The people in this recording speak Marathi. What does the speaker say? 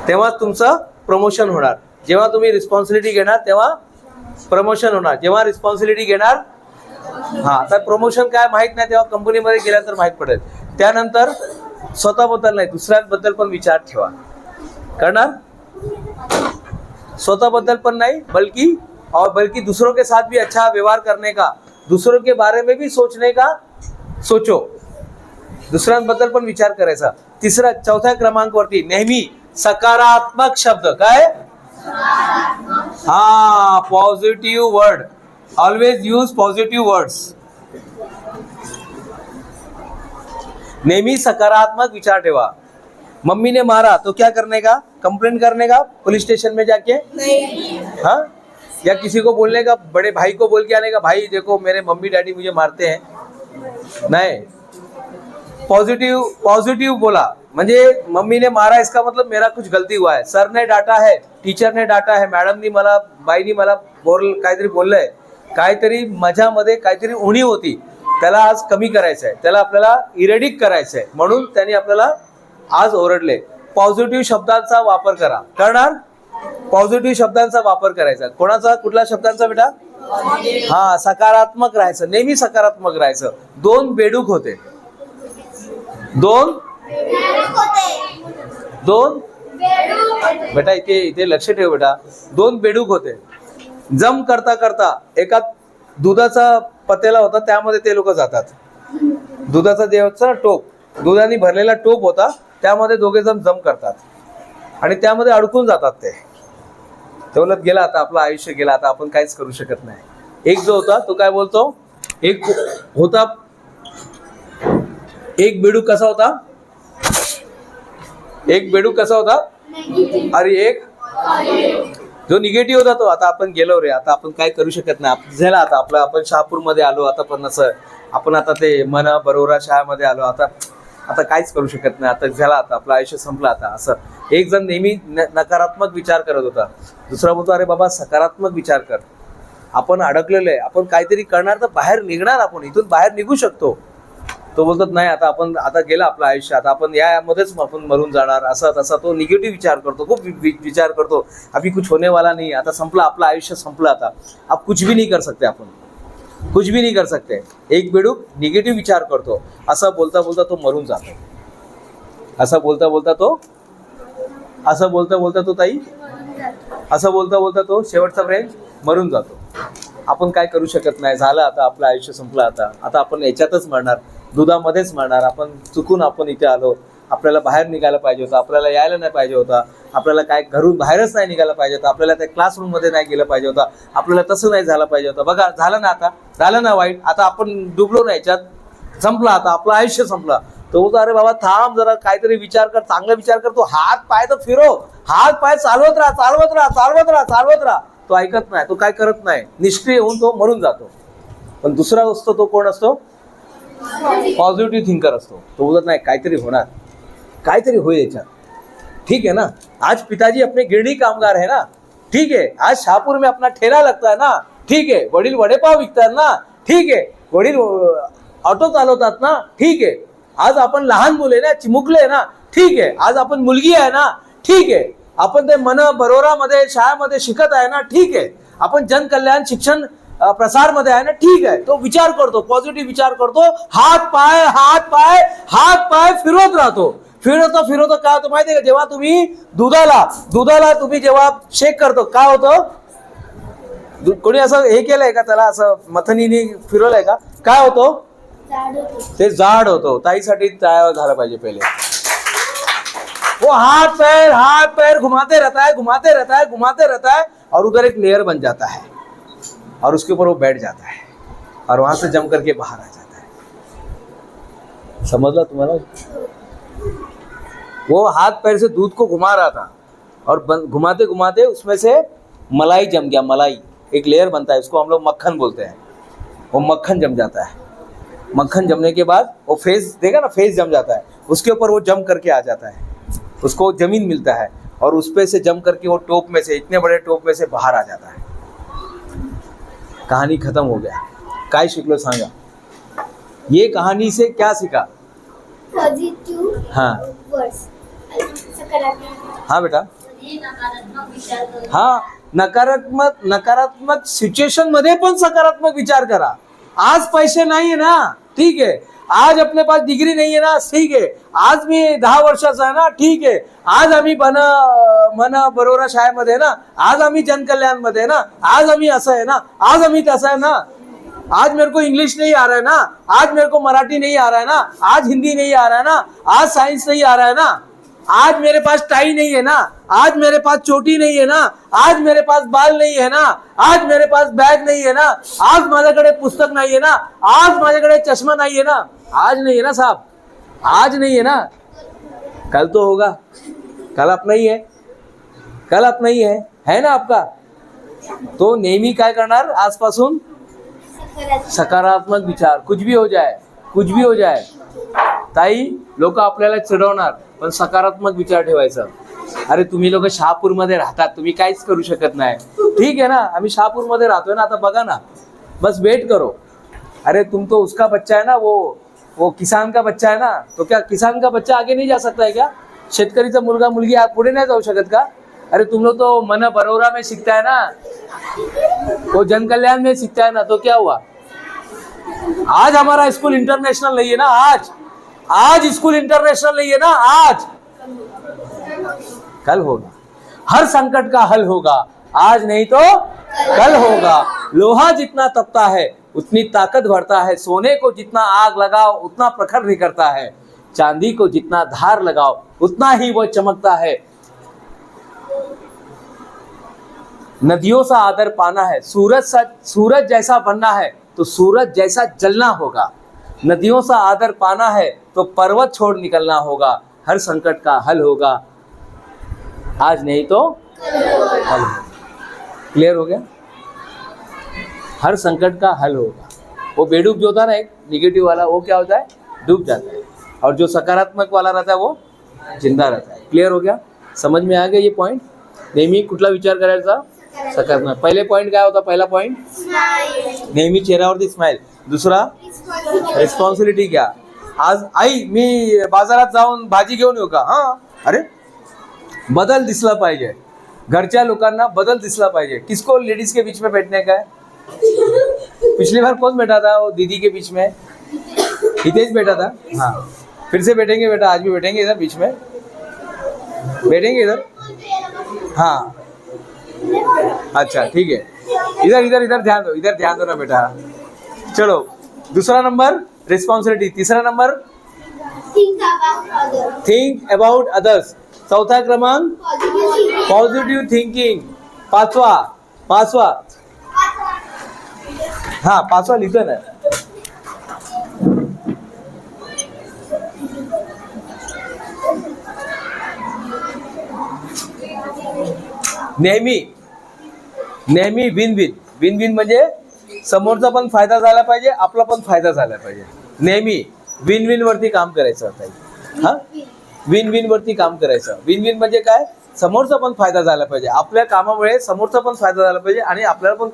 तेव्हा तुमचं प्रमोशन होणार. जेव्हा तुम्ही रिस्पॉन्सिबिलिटी घेणार तेव्हा प्रमोशन होणार. जेव्हा रिस्पॉन्सिबिलिटी घेणार, हा तर प्रमोशन काय माहित नाही तेव्हा कंपनीमध्ये गेल्यानंतर माहित पडेल. त्यानंतर स्वतःबद्दल नाही दुसऱ्यांबद्दल पण विचार ठेवा. करणार स्वतःबद्दल पण नाही बल्कि दूसरों के साथ भी अच्छा व्यवहार करने का, दूसरों के बारे में भी सोचने का सोचो. दुसऱ्यांबद्दल पण विचार करायचा. तिसरा चौथ्या क्रमांकावरती नेहमी सकारात्मक शब्द. काय? हा, positive word. Always use positive words. नेहमी सकारात्मक विचार ठेवा. मम्मी ने मारा तो क्या करने का? कंप्लेन करने का पुलिस स्टेशन में जाके? नहीं. हाँ, या किसी को बोलने का, बड़े भाई को बोल के आने का, भाई देखो मेरे मम्मी डैडी मुझे मारते हैं? नहीं. पॉझिटिव्ह बोला. म्हणजे मम्मी ने मारा इसका मतलब मेरा कुछ गलती हुआ है, सर ने डांटा है, टीचर ने डांटा है, मॅडमनी मला, बाईनी मला काहीतरी बोललंय, काहीतरी माझ्यामध्ये काहीतरी उणीव होती, त्याला आज कमी करायचं आहे, त्याला आपल्याला इरेडिक करायचं आहे, म्हणून त्यांनी आपल्याला आज ओरडले. पॉझिटिव्ह शब्दांचा वापर करा. करणार? पॉझिटिव्ह शब्दांचा वापर करायचा. कोणाचा? कुठल्या शब्दांचा बेटा? हा, सकारात्मक राहायचं. नेहमी सकारात्मक राहायचं. दोन बेडूक होते. दोन बेटा इथे लक्ष ठेव बेटा. दोन बेडूक होते. जम करता करता एका दुधाचा पतेला होता, त्यामध्ये ते लोक जातात. दुधाचा देवाचा टोप, दुधाने भरलेला टोप होता, त्यामध्ये दोघे जम करतात आणि त्यामध्ये अडकून जातात. ते बोलत गेला, आता आपलं आयुष्य गेला, आता आपण काहीच करू शकत नाही. एक जो होता तो काय बोलतो, एक बेडूक कसा होता? एक बेडूक कसा होता? अरे एक जो निगेटिव्ह होता तो, आता आपण गेलो रे, आता आपण काय करू शकत नाही, झाला आता आपलं, आपण शहापूरमध्ये आलो, आता पण असं आपण आता ते मना बरोरा शाळेमध्ये आलो, आता काहीच करू शकत नाही, आता झाला, आता आपलं आयुष्य संपलं आता. असं एक जण नेहमी नकारात्मक विचार करत होता. दुसरा बोलतो, अरे बाबा सकारात्मक विचार कर, आपण अडकलेलो आहे, आपण काहीतरी करणार तर बाहेर निघणार, आपण इथून बाहेर निघू शकतो. तो बोलतात नाही, आता गेलं आपलं आयुष्य, आता आपण यामध्येच आपण मरून जाणार, असं तसा तो निगेटिव्ह विचार करतो, खूप विचार करतो, अभी कुछ होने वाला नहीं, आता संपला, आपलं आयुष्य संपलं, आता आप कुछ भी नहीं कर सकते, आपण कुछ भी नहीं कर सकते. एक बेडूक निगेटिव्ह विचार करतो. असं बोलता बोलता तो मरून जातो. असं बोलता बोलता तो शेवटचा फ्रेंड मरून जातो. आपण काय करू शकत नाही, झालं, आता आपलं आयुष्य संपलं, आता आपण याच्यातच मरणार, दुधामध्येच मरणार. आपण इथे आलो, आपल्याला बाहेर निघायला पाहिजे होतं, आपल्याला यायला नाही पाहिजे होता, आपल्याला काय घरून बाहेरच नाही निघायला पाहिजे होतं, आपल्याला त्या क्लासरूममध्ये नाही गेलं पाहिजे होतं, आपल्याला तसं नाही झालं पाहिजे होतं. बघा झालं ना, आता झालं ना वाईट, आता आपण डुबलो नाही याच्यात, संपलं, आता आपलं आयुष्य संपलं. तो बोलतो, अरे बाबा थांब जरा, काहीतरी विचार कर, चांगला विचार कर. तो हात पाय तर फिरव, हात पाय चालवत राहा. तो ऐकत नाही, तो काय करत नाही, निष्क्रिय होऊन तो मरून जातो. पण दुसरा असतो, तो कोण असतो? पॉझिटिव्ह थिंकर असतो. तो बोलत नाही, काहीतरी होणार, काहीतरी होईल याच्यात. ठीक है ना, आज पिताजी अपने गिरणी कामगार है ना, ठीक है, आज शाहपुर में अपना ठेला लगता है ना, ठीक है, वडील वडेपाव विकतात ना, ठीक आहे, वडील ऑटो चालवतात ना, ठीक आहे, आज आपण लहान मुले ना, चिमुकले ना, ठीक आहे, आज आपण मुलगी आहे ना, ठीक आहे, आपण ते मन बरोरामध्ये शाळेमध्ये शिकत आहे ना, ठीक आहे, आपण जनकल्याण शिक्षण प्रसार मध्ये आहे ना, ठीक आहे. तो विचार करतो, पॉझिटिव्ह विचार करतो, हात पाय फिरवत राहतो. फिरवतो काय होतं माहितीये का? जेव्हा तुम्ही दुधाला तुम्ही जेव्हा शेक करतो, काय होतं? कोणी असं हे केलंय का, त्याला असं मथनीने फिरवलंय का? काय होतं? ते जाड होतो. ताईसाठी तयार झालं पाहिजे पहिले. वो हाथ पैर घुमाते रहता है और उधर एक लेयर बन जाता है और उसके ऊपर वो बैठ जाता है और वहां से जम करके बाहर आ जाता है. समझला तुम्हाला? वो हाथ पैर से दूध को घुमा रहा था और घुमाते घुमाते उसमें से मलाई जम गया. मलाई एक लेयर बनता है, उसको हम लोग मक्खन बोलते हैं. वो मक्खन जम जाता है. मक्खन जमने के बाद वो फेस देखा ना, फेस जम जाता है, उसके ऊपर वो जम करके आ जाता है, उसको जमीन मिलता है और उस पे से जम करके वो टोप में से, इतने बड़े टोप में से बाहर आ जाता है. कहानी खत्म हो गया. काय शिकलो सांगा? ये कहानी से क्या सीखा? पॉझिटिव्ह हाँ वर्ड्स, हा बेटा, हा, नकारात्मक सिच्युएशन मध्ये पण सकारात्मक विचार करा. आज पैसे नाहीये ना, ठीक आहे. आज अपने पास डिग्री नहीं है ना, ठीक है. आज मी 10 वर्षाचा आहे ना, ठीक आहे. आज आम्ही मन बरोरा शाळेमध्ये ना, आज आम्ही जनकल्याण मध्ये ना, आज आम्ही असं आहे ना, आज आम्ही तसं आहे ना. आज मेरे को इंग्लिश नहीं आ रहा है ना, आज मेरे को मराठी नहीं आ रहा है ना, आज हिंदी नहीं आ रहा है ना, आज साइंस नहीं आ रहा है ना, आज मेरे पास टाई नहीं है ना, आज मेरे पास चोटी नहीं है ना, आज मेरे पास बाल नहीं है ना, आज मेरे पास बैग नहीं है ना, आज माझ्याकडे पुस्तक नहीं है ना, आज माझ्याकडे चश्मा नहीं है ना. आज नहीं है ना साहब, आज नहीं है ना, कल तो होगा. कल अपना ही है, कल अपना ही है ना आपका. तो नेहमी काय करणार आजपासून, सकारात्मक विचार. कुछ भी हो जाए, कुछ भी हो जाए. ताई, लोक आपल्याला चिडवणार, पण सकारात्मक विचार ठेवायचा. अरे तुम्ही लोक शहापूरमध्ये राहतात, तुम्ही काहीच करू शकत नाही, ठीक है ना. आम्ही शहापूरमध्ये राहतोय ना, आता बघा ना, बस वेट करो. अरे तुम तो उसका बच्चा है ना, वो किसान का बच्चा है ना, तो क्या किसान का बच्चा आगे नहीं जा सकता है क्या? शेतकरीचा मुलगा मुलगी पुढे नाही जाऊ शकत का? अरे तुम लोग तो मन बरोरा में सीखता है ना, वो जन कल्याण में सीखता है ना, तो क्या हुआ? आज हमारा स्कूल इंटरनेशनल नहीं है ना, आज स्कूल इंटरनेशनल नहीं है ना, आज. कल होगा. हर संकट का हल होगा, आज नहीं तो कल होगा. लोहा जितना तपता है उतनी ताकत बढ़ता है. सोने को जितना आग लगाओ उतना प्रखर निकलता है. चांदी को जितना धार लगाओ उतना ही वो चमकता है. नदियों सा आदर पाना है, सूरज जैसा बनना है तो सूरज जैसा जलना होगा. नदियों सा आदर पाना है तो पर्वत छोड़ निकलना होगा. हर संकट का हल होगा, आज नहीं तो कल. क्लियर हो गया? हर संकट का हल होगा. वो बेडूब जो होता है ना, एक निगेटिव वाला, वो क्या होता है, डूब जाता है. और जो सकारात्मक वाला रहता है वो जिंदा रहता है. क्लियर हो गया? समझ में आ गया ये पॉइंट? नेहमी कुठला विचार करायचा, सकारात्मक. पहिले पॉइंट काय होता, पहिला पॉइंट नेहमी चेहऱ्यावरती स्माइल. दुसरा रिस्पॉन्सिबिलिटी घ्या. आज आई मी बाजारात जाऊन भाजी घेऊन येऊ का? हा, अरे बदल दिसला पाहिजे. घरच्या लोकांना बदल दिसला पाहिजे. किसको लेडीज के बीच में बैठने का है? पिछली बार कौन बैठा था वो दीदी के बीच में? हितेश बैठा था. हाँ, फिर से बैठेंगे बेटा, आज भी बैठेंगे इधर बीच में, बैठेंगे इधर. हाँ अच्छा ठीक है. इधर इधर इधर ध्यान दो, इधर ध्यान दो ना बेटा. चलो, दूसरा नंबर रिस्पॉन्सिबिलिटी. तीसरा नंबर थिंक अबाउट अदर्स. चौथा क्रमांक पॉझिटिव्ह थिंकिंग. पाचवा हा, पाचवा लिहितो ना. नेहमी विन विन म्हणजे समोरचा पण फायदा झाला पाहिजे, आपला पण फायदा झाला पाहिजे. नेहमी विन विन वरती काम करायचं होतं. हा, विन विन वरती काम करायचं. विन विन म्हणजे काय, समोरचा पण फायदा झाला पाहिजे, आपल्या कामामुळे समोरचा पण फायदा झाला पाहिजे आणि आपल्याला पण